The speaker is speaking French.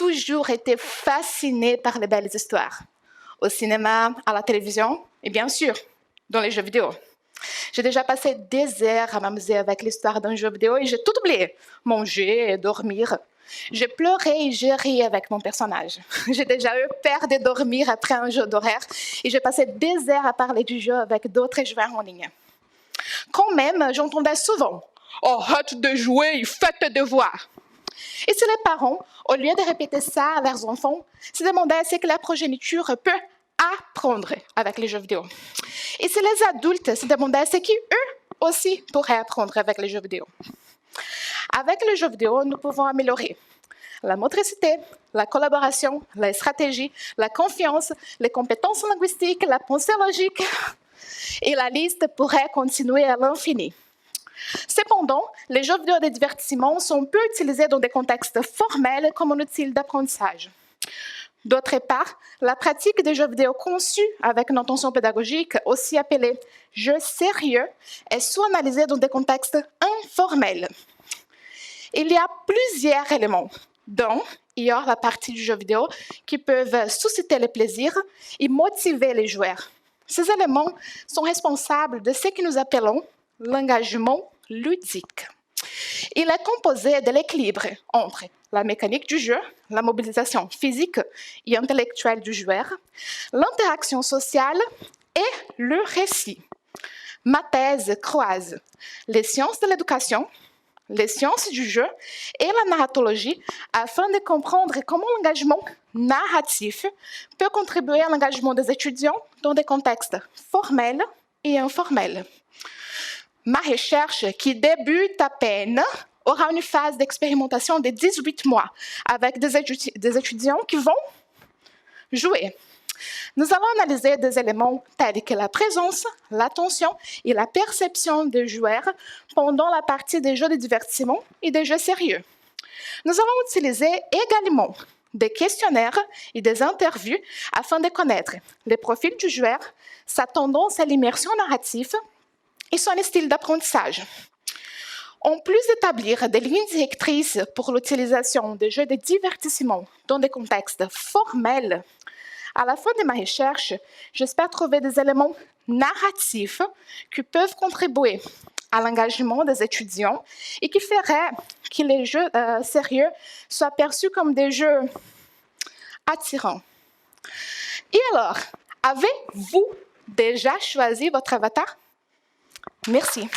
toujours été fascinée par les belles histoires, au cinéma, à la télévision et bien sûr, dans les jeux vidéo. J'ai déjà passé des heures à m'amuser avec l'histoire d'un jeu vidéo et j'ai tout oublié, manger et dormir. J'ai pleuré et j'ai ri avec mon personnage. J'ai déjà eu peur de dormir après un jeu d'horreur et j'ai passé des heures à parler du jeu avec d'autres joueurs en ligne. Quand même, j'entendais souvent « Oh, hâte de jouer, faites tes devoirs !» Et si les parents, au lieu de répéter ça à leurs enfants, se demandaient ce que la progéniture peut apprendre avec les jeux vidéo. Et si les adultes se demandaient ce qu'eux aussi pourraient apprendre avec les jeux vidéo. Avec les jeux vidéo, nous pouvons améliorer la motricité, la collaboration, la stratégie, la confiance, les compétences linguistiques, la pensée logique. Et la liste pourrait continuer à l'infini. Cependant, les jeux vidéo de divertissement sont peu utilisés dans des contextes formels comme un outil d'apprentissage. D'autre part, la pratique des jeux vidéo conçus avec une intention pédagogique, aussi appelée jeux sérieux, est sous-analysée dans des contextes informels. Il y a plusieurs éléments, dont il y a la partie du jeu vidéo qui peuvent susciter le plaisir et motiver les joueurs. Ces éléments sont responsables de ce que nous appelons l'engagement ludique. Il est composé de l'équilibre entre la mécanique du jeu, la mobilisation physique et intellectuelle du joueur, l'interaction sociale et le récit. Ma thèse croise les sciences de l'éducation, les sciences du jeu et la narratologie afin de comprendre comment l'engagement narratif peut contribuer à l'engagement des étudiants dans des contextes formels et informels. Ma recherche, qui débute à peine, aura une phase d'expérimentation de 18 mois avec des étudiants qui vont jouer. Nous allons analyser des éléments tels que la présence, l'attention et la perception des joueurs pendant la partie des jeux de divertissement et des jeux sérieux. Nous allons utiliser également des questionnaires et des interviews afin de connaître les profils du joueur, sa tendance à l'immersion narrative et son style d'apprentissage. En plus d'établir des lignes directrices pour l'utilisation des jeux de divertissement dans des contextes formels, à la fin de ma recherche, j'espère trouver des éléments narratifs qui peuvent contribuer à l'engagement des étudiants et qui feraient que les jeux sérieux soient perçus comme des jeux attirants. Et alors, avez-vous déjà choisi votre avatar? Merci.